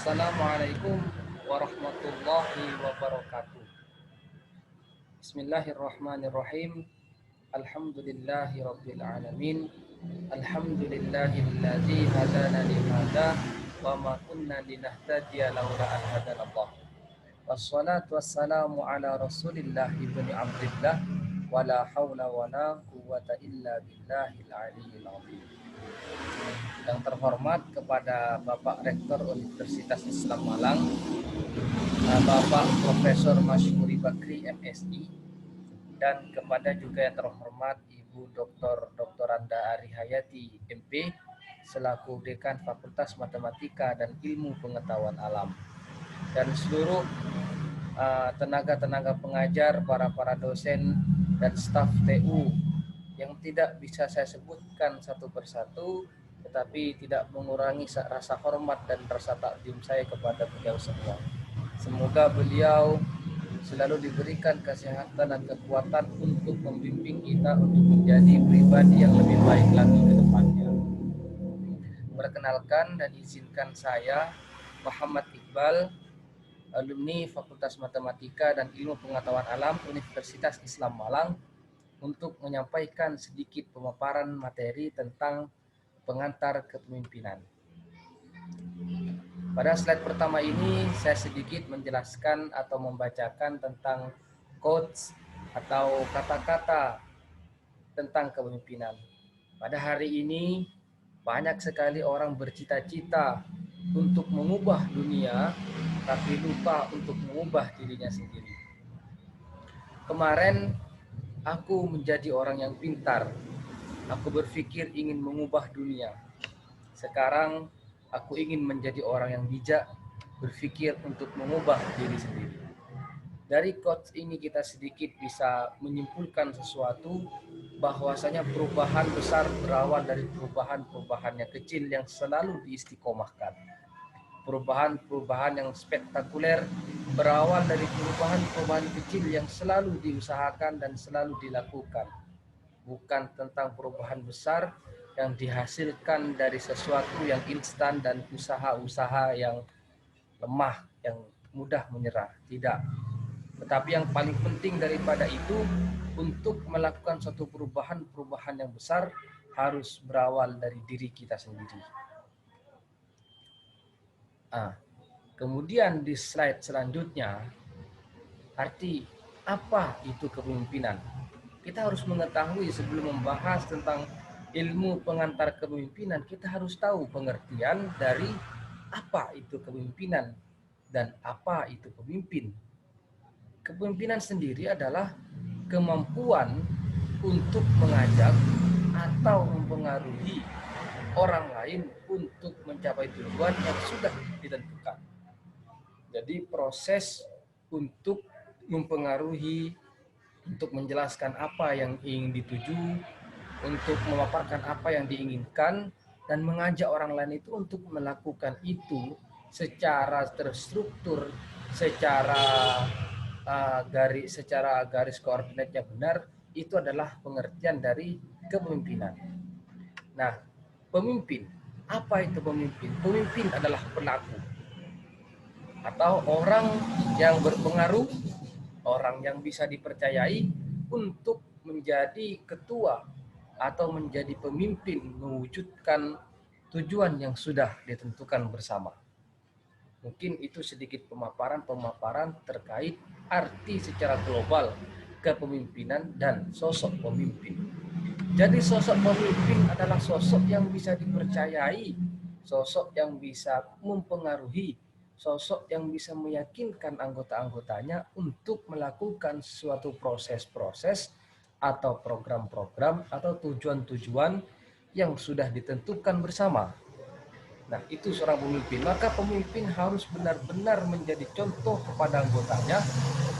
Assalamualaikum warahmatullahi wabarakatuh. Bismillahirrahmanirrahim. Alhamdulillahi rabbil alamin. Alhamdulillahilladzi hadana li hadza wa ma kunna linahtadiya laula an hadanallah. Wassalatu wassalamu ala Rasulillah ibni Abdillah wa la haula wa la quwwata illa billahil aliyyil azim. Yang terhormat kepada Bapak Rektor Universitas Islam Malang, Bapak Profesor Masyhuri Bakri MSI, dan kepada juga yang terhormat Ibu Dr. Anda Ari Hayati MP selaku Dekan Fakultas Matematika dan Ilmu Pengetahuan Alam, dan seluruh tenaga-tenaga pengajar, para dosen dan staf TU yang tidak bisa saya sebutkan satu persatu, tetapi tidak mengurangi rasa hormat dan rasa takdim saya kepada beliau semua. Semoga beliau selalu diberikan kesehatan dan kekuatan untuk membimbing kita untuk menjadi pribadi yang lebih baik lagi ke depannya. Perkenalkan dan izinkan saya, Muhammad Iqbal, alumni Fakultas Matematika dan Ilmu Pengetahuan Alam Universitas Islam Malang, untuk menyampaikan sedikit pemaparan materi tentang pengantar kepemimpinan. Pada slide pertama ini saya sedikit menjelaskan atau membacakan tentang quotes atau kata-kata tentang kepemimpinan. Pada hari ini banyak sekali orang bercita-cita untuk mengubah dunia, tapi lupa untuk mengubah dirinya sendiri. Kemarin aku menjadi orang yang pintar. Aku berpikir ingin mengubah dunia. Sekarang aku ingin menjadi orang yang bijak, berpikir untuk mengubah diri sendiri. Dari quotes ini kita sedikit bisa menyimpulkan sesuatu, bahwasanya perubahan besar berawal dari perubahan-perubahan yang kecil yang selalu diistiqomahkan. Perubahan-perubahan yang spektakuler berawal dari perubahan-perubahan kecil yang selalu diusahakan dan selalu dilakukan. Bukan tentang perubahan besar yang dihasilkan dari sesuatu yang instan dan usaha-usaha yang lemah, yang mudah menyerah. Tidak. Tetapi yang paling penting daripada itu, untuk melakukan suatu perubahan yang besar harus berawal dari diri kita sendiri. Kemudian di slide selanjutnya, arti apa itu kepemimpinan? Kita harus mengetahui sebelum membahas tentang ilmu pengantar kepemimpinan, kita harus tahu pengertian dari apa itu kepemimpinan dan apa itu pemimpin. Kepemimpinan sendiri adalah kemampuan untuk mengajak atau mempengaruhi orang lain untuk mencapai tujuan yang sudah ditentukan. Jadi proses untuk mempengaruhi, untuk menjelaskan apa yang ingin dituju, untuk memaparkan apa yang diinginkan, dan mengajak orang lain itu untuk melakukan itu secara terstruktur, secara garis koordinatnya benar. Itu adalah pengertian dari kepemimpinan. Nah, pemimpin, apa itu pemimpin? Pemimpin adalah pelaku atau orang yang berpengaruh, orang yang bisa dipercayai untuk menjadi ketua atau menjadi pemimpin mewujudkan tujuan yang sudah ditentukan bersama. Mungkin itu sedikit pemaparan terkait arti secara global kepemimpinan dan sosok pemimpin. Jadi sosok pemimpin adalah sosok yang bisa dipercayai, sosok yang bisa mempengaruhi, sosok yang bisa meyakinkan anggota-anggotanya untuk melakukan suatu proses-proses atau program-program atau tujuan-tujuan yang sudah ditentukan bersama. Nah, itu seorang pemimpin. Maka pemimpin harus benar-benar menjadi contoh kepada anggotanya.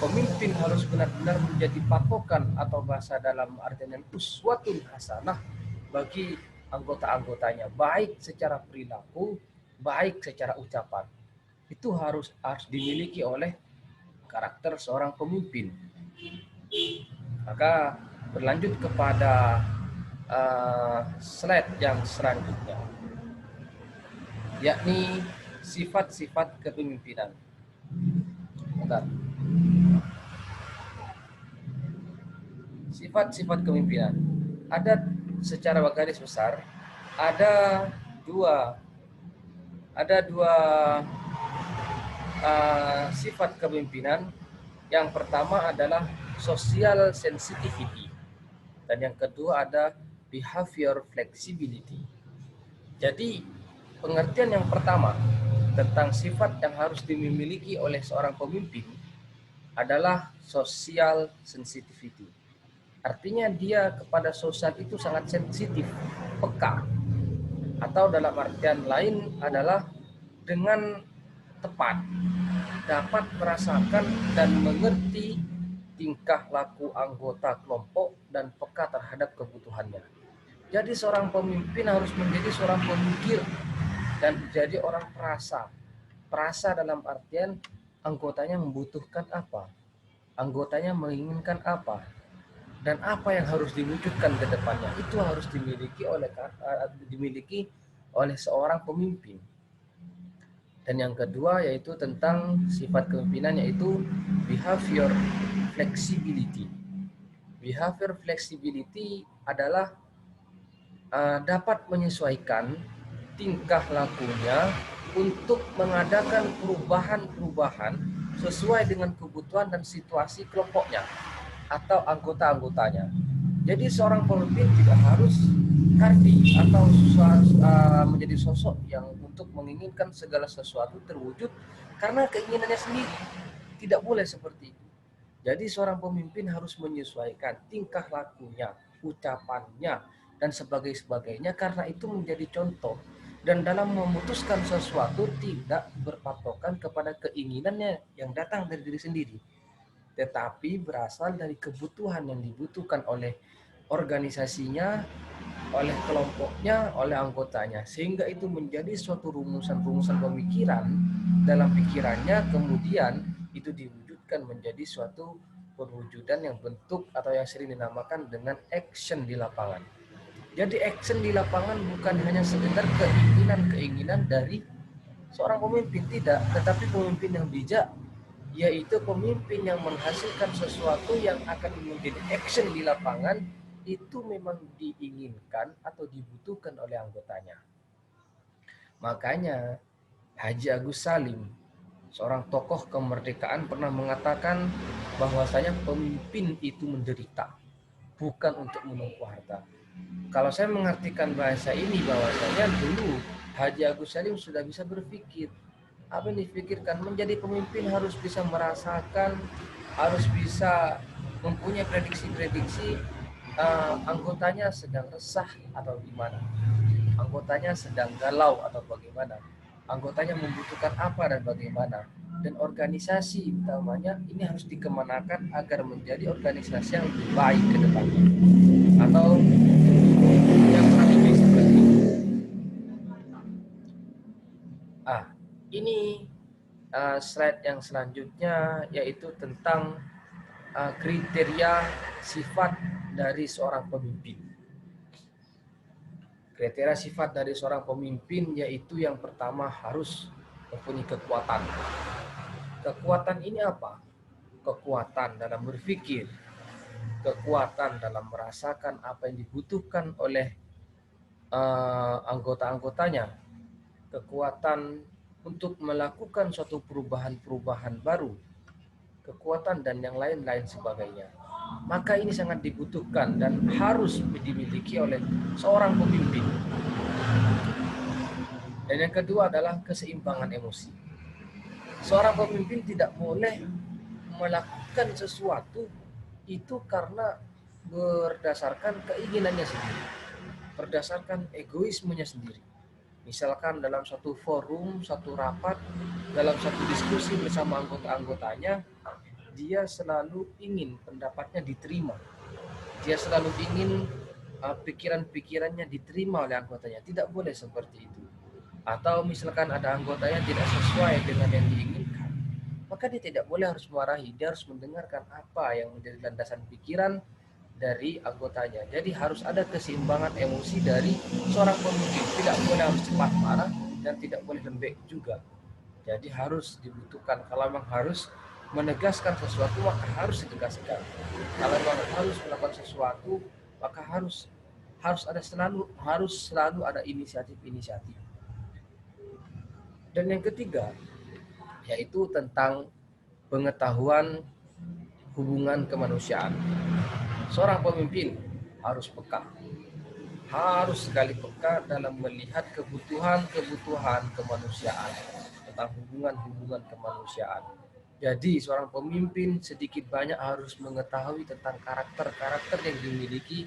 Pemimpin harus benar-benar menjadi patokan atau bahasa dalam artian uswatun hasanah bagi anggota-anggotanya, baik secara perilaku, baik secara ucapan. Itu harus dimiliki oleh karakter seorang pemimpin. Maka berlanjut kepada slide yang selanjutnya, yakni sifat-sifat kepemimpinan. Bentar. Sifat-sifat kepemimpinan. Ada secara garis besar ada dua sifat kepemimpinan. Yang pertama adalah social sensitivity dan yang kedua ada behavior flexibility. Jadi pengertian yang pertama tentang sifat yang harus dimiliki oleh seorang pemimpin adalah social sensitivity. Artinya dia kepada sosial itu sangat sensitif, peka. Atau dalam artian lain adalah dengan tepat dapat merasakan dan mengerti tingkah laku anggota kelompok dan peka terhadap kebutuhannya. Jadi seorang pemimpin harus menjadi seorang pemikir dan menjadi orang perasa. Perasa dalam artian anggotanya membutuhkan apa, anggotanya menginginkan apa, dan apa yang harus diwujudkan ke depannya. Itu harus dimiliki oleh seorang pemimpin. Dan yang kedua yaitu tentang sifat kepemimpinan yaitu behavior flexibility. Behavior flexibility adalah dapat menyesuaikan tingkah lakunya untuk mengadakan perubahan-perubahan sesuai dengan kebutuhan dan situasi kelompoknya atau anggota-anggotanya. Jadi seorang pemimpin tidak harus kardi atau menjadi sosok yang untuk menginginkan segala sesuatu terwujud karena keinginannya sendiri. Tidak boleh seperti itu. Jadi seorang pemimpin harus menyesuaikan tingkah lakunya, ucapannya, dan sebagainya karena itu menjadi contoh. Dan dalam memutuskan sesuatu tidak berpatokan kepada keinginannya yang datang dari diri sendiri, tetapi berasal dari kebutuhan yang dibutuhkan oleh organisasinya, oleh kelompoknya, oleh anggotanya, sehingga itu menjadi suatu rumusan-rumusan pemikiran dalam pikirannya, kemudian itu diwujudkan menjadi suatu perwujudan yang bentuk atau yang sering dinamakan dengan action di lapangan. Jadi action di lapangan bukan hanya sekedar keinginan-keinginan dari seorang pemimpin, tidak, tetapi pemimpin yang bijak yaitu pemimpin yang menghasilkan sesuatu yang akan menjadi action di lapangan itu memang diinginkan atau dibutuhkan oleh anggotanya. Makanya Haji Agus Salim, seorang tokoh kemerdekaan, pernah mengatakan bahwasanya pemimpin itu menderita bukan untuk menumpuk harta. Kalau saya mengartikan bahasa ini bahwasanya dulu Haji Agus Salim sudah bisa berpikir. Apa yang dipikirkan? Menjadi pemimpin harus bisa merasakan, harus bisa mempunyai prediksi-prediksi anggotanya sedang resah atau gimana, anggotanya sedang galau atau bagaimana, anggotanya membutuhkan apa dan bagaimana, dan organisasi utamanya ini harus dikemanakan agar menjadi organisasi yang lebih baik ke depannya atau yang lebih seperti itu. Ini slide yang selanjutnya yaitu tentang kriteria sifat dari seorang pemimpin. Kriteria sifat dari seorang pemimpin yaitu yang pertama harus mempunyai kekuatan. Kekuatan ini apa? Kekuatan dalam berpikir, kekuatan dalam merasakan apa yang dibutuhkan oleh anggota-anggotanya, kekuatan untuk melakukan suatu perubahan-perubahan baru, kekuatan dan yang lain-lain sebagainya. Maka ini sangat dibutuhkan dan harus dimiliki oleh seorang pemimpin. Dan yang kedua adalah keseimbangan emosi. Seorang pemimpin tidak boleh melakukan sesuatu itu karena berdasarkan keinginannya sendiri, berdasarkan egoismenya sendiri. Misalkan dalam satu forum, satu rapat, dalam satu diskusi bersama anggota-anggotanya, dia selalu ingin pendapatnya diterima. Dia selalu ingin pikiran-pikirannya diterima oleh anggotanya. Tidak boleh seperti itu. Atau misalkan ada anggotanya tidak sesuai dengan yang diinginkan, maka dia tidak boleh harus marahi. Dia harus mendengarkan apa yang menjadi landasan pikiran dari anggotanya. Jadi harus ada keseimbangan emosi dari seorang pemimpin. Tidak boleh harus cepat marah dan tidak boleh lembek juga. Jadi harus dibutuhkan. Kalau memang harus menegaskan sesuatu, maka harus ditegaskan. Kalau memang harus melakukan sesuatu, maka harus selalu ada inisiatif-inisiatif. Dan yang ketiga, yaitu tentang pengetahuan hubungan kemanusiaan. Seorang pemimpin harus peka, harus sekali peka dalam melihat kebutuhan kemanusiaan, tentang hubungan kemanusiaan. Jadi seorang pemimpin sedikit banyak harus mengetahui tentang karakter-karakter yang dimiliki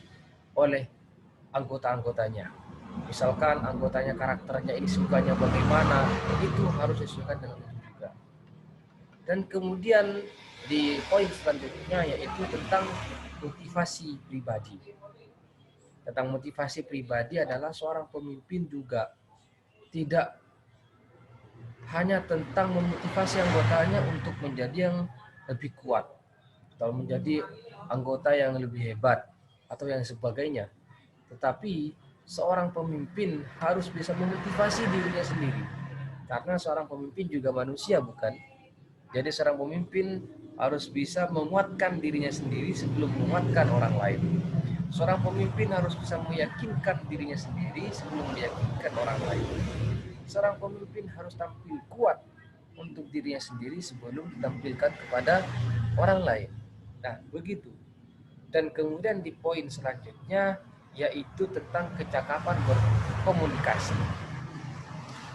oleh anggota-anggotanya. Misalkan anggotanya karakternya ini sukanya bagaimana, itu harus disesuaikan dengan itu juga. Dan kemudian di poin selanjutnya yaitu tentang motivasi pribadi. Tentang motivasi pribadi adalah seorang pemimpin juga tidak hanya tentang memotivasi anggotanya untuk menjadi yang lebih kuat atau menjadi anggota yang lebih hebat atau yang sebagainya. Tetapi seorang pemimpin harus bisa memotivasi dirinya sendiri. Karena seorang pemimpin juga manusia, bukan? Jadi seorang pemimpin harus bisa menguatkan dirinya sendiri sebelum menguatkan orang lain. Seorang pemimpin harus bisa meyakinkan dirinya sendiri sebelum meyakinkan orang lain. Seorang pemimpin harus tampil kuat untuk dirinya sendiri sebelum ditampilkan kepada orang lain. Nah, begitu. Dan kemudian di poin selanjutnya yaitu tentang kecakapan berkomunikasi.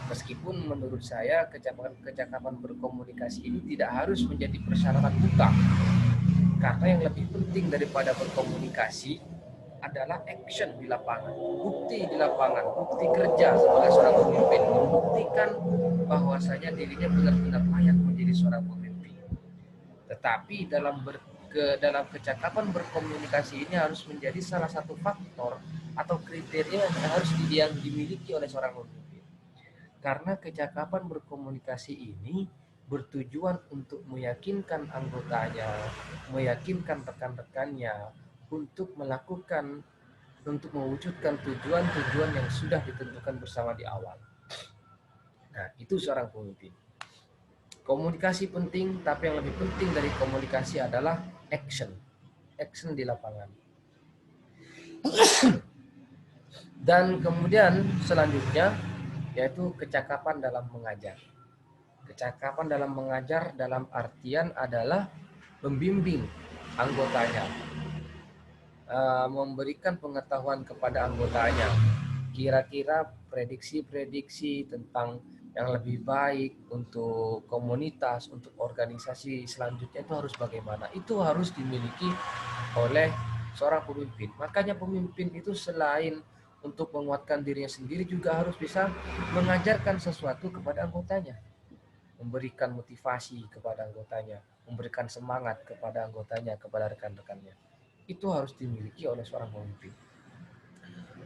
Meskipun menurut saya kecakapan berkomunikasi ini tidak harus menjadi persyaratan utama. Karena yang lebih penting daripada berkomunikasi adalah action di lapangan, bukti di lapangan, bukti kerja sebagai seorang pemimpin, membuktikan bahwasanya dirinya benar-benar layak menjadi seorang pemimpin. Tetapi dalam kecakapan berkomunikasi ini harus menjadi salah satu faktor atau kriteria yang dimiliki oleh seorang pemimpin. Karena kecakapan berkomunikasi ini bertujuan untuk meyakinkan anggotanya, meyakinkan rekan-rekannya untuk mewujudkan tujuan-tujuan yang sudah ditentukan bersama di awal. Nah, itu seorang pemimpin. Komunikasi penting, tapi yang lebih penting dari komunikasi adalah action di lapangan. Dan kemudian selanjutnya yaitu kecakapan dalam mengajar. Kecakapan dalam mengajar dalam artian adalah membimbing anggotanya, memberikan pengetahuan kepada anggotanya, kira-kira prediksi-prediksi tentang yang lebih baik untuk komunitas, untuk organisasi selanjutnya itu harus bagaimana. Itu harus dimiliki oleh seorang pemimpin. Makanya pemimpin itu selain untuk menguatkan dirinya sendiri juga harus bisa mengajarkan sesuatu kepada anggotanya, memberikan motivasi kepada anggotanya, memberikan semangat kepada anggotanya, kepada rekan-rekannya. Itu harus dimiliki oleh seorang pemimpin.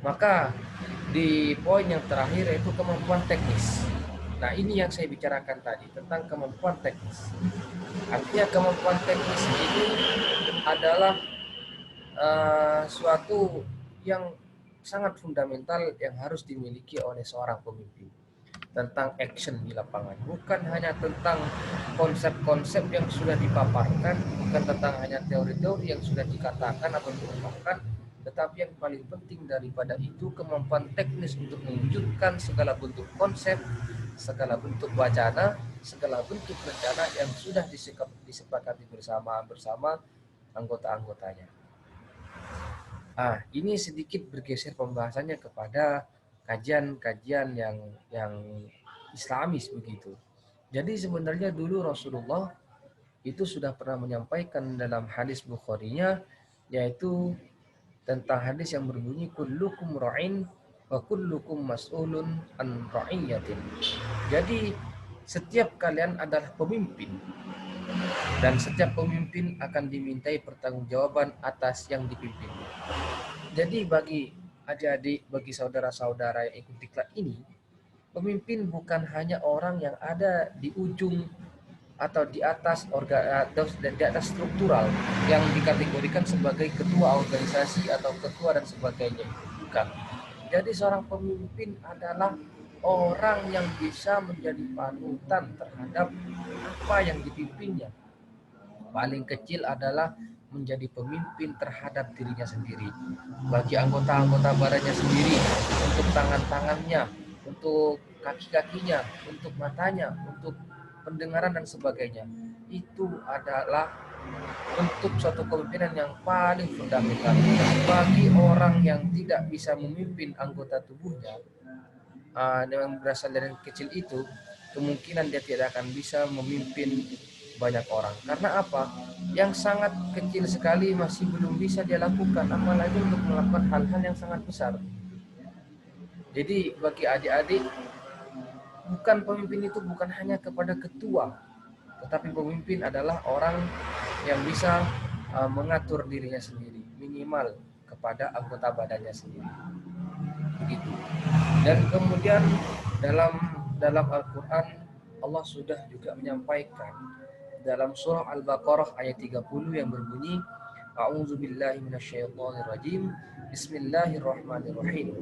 Maka di poin yang terakhir yaitu kemampuan teknis. Nah, ini yang saya bicarakan tadi tentang kemampuan teknis. Artinya kemampuan teknis ini adalah suatu yang sangat fundamental yang harus dimiliki oleh seorang pemimpin. Tentang action di lapangan, bukan hanya tentang konsep-konsep yang sudah dipaparkan, bukan tentang hanya teori-teori yang sudah dikatakan atau diungkapkan, tetapi yang paling penting daripada itu kemampuan teknis untuk mewujudkan segala bentuk konsep, segala bentuk wacana, segala bentuk rencana yang sudah disepakati bersama anggota-anggotanya. Ini sedikit bergeser pembahasannya kepada kajian-kajian yang islamis begitu. Jadi sebenarnya dulu Rasulullah itu sudah pernah menyampaikan dalam hadis Bukhari-nya, yaitu tentang hadis yang berbunyi kullukum ra'in wa kullukum mas'ulun an ra'iyatin. Jadi setiap kalian adalah pemimpin dan setiap pemimpin akan dimintai pertanggungjawaban atas yang dipimpinnya. Jadi bagi adik-adik, bagi saudara-saudara yang ikut diklat ini, pemimpin bukan hanya orang yang ada di ujung atau di atas di atas struktural yang dikategorikan sebagai ketua organisasi atau ketua dan sebagainya. Bukan. Jadi seorang pemimpin adalah orang yang bisa menjadi panutan terhadap apa yang dipimpinnya. Paling kecil adalah menjadi pemimpin terhadap dirinya sendiri. Bagi anggota-anggota badannya sendiri, untuk tangan-tangannya, untuk kaki-kakinya, untuk matanya, untuk pendengaran dan sebagainya. Itu adalah bentuk suatu kepemimpinan yang paling fundamental. Bagi orang yang tidak bisa memimpin anggota tubuhnya, yang berasal dari kecil itu, kemungkinan dia tidak akan bisa memimpin banyak orang. Karena apa? Yang sangat kecil sekali masih belum bisa dia lakukan, apalagi untuk melakukan hal-hal yang sangat besar. Jadi bagi adik-adik, bukan pemimpin itu bukan hanya kepada ketua, tetapi pemimpin adalah orang yang bisa mengatur dirinya sendiri, minimal kepada anggota badannya sendiri. Begitu. Dan kemudian dalam Al-Quran, Allah sudah juga menyampaikan dalam surah Al-Baqarah ayat 30 yang berbunyi, A'udzu billahi minasyaitonir rajim. Bismillahirrahmanirrahim.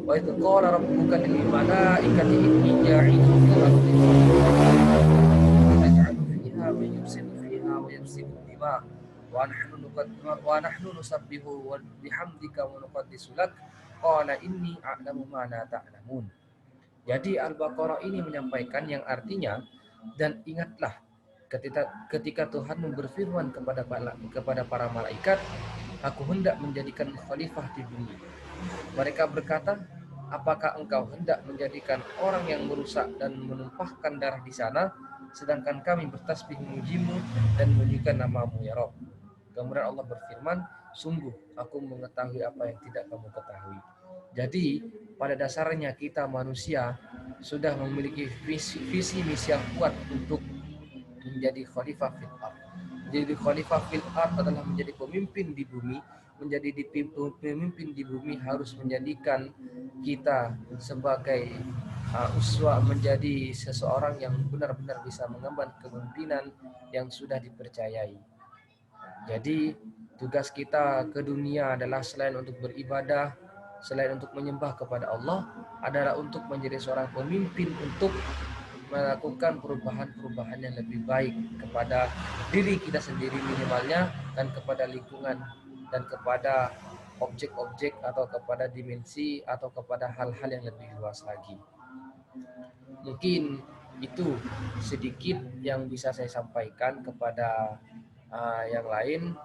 Wa idz qala rabbuka lil malaikati inni ja'ilun fil ardi naj'alu fiha man yufsidu fiha wa yufsidu dima wa nahnu nusabbihu bihamdika wa nuqaddisu lak qala inni a'lamu ma la ta'lamun. Jadi Al-Baqarah ini menyampaikan yang artinya, dan ingatlah ketika Tuhan berfirman kepada para malaikat, aku hendak menjadikan khalifah di bumi. Mereka berkata, apakah engkau hendak menjadikan orang yang merusak dan menumpahkan darah di sana, sedangkan kami bertasbih memujimu dan menunjukkan namamu ya Rabb. Kemudian Allah berfirman, sungguh aku mengetahui apa yang tidak kamu ketahui. Jadi pada dasarnya kita manusia sudah memiliki visi misi yang kuat untuk menjadi khalifah fil ard. Jadi khalifah fil ard adalah menjadi pemimpin di bumi. Menjadi pemimpin di bumi harus menjadikan kita sebagai uswah, menjadi seseorang yang benar-benar bisa mengemban kepemimpinan yang sudah dipercayai. Jadi tugas kita ke dunia adalah selain untuk beribadah, selain untuk menyembah kepada Allah, adalah untuk menjadi seorang pemimpin untuk melakukan perubahan-perubahan yang lebih baik kepada diri kita sendiri minimalnya, dan kepada lingkungan, dan kepada objek-objek atau kepada dimensi atau kepada hal-hal yang lebih luas lagi. Mungkin itu sedikit yang bisa saya sampaikan kepada yang lain.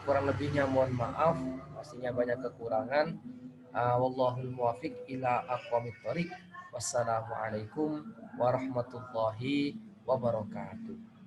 Kurang lebihnya mohon maaf, pastinya banyak kekurangan. Wallahul muwaffiq ila aqwamit thoriq. Wassalamualaikum warahmatullahi wabarakatuh.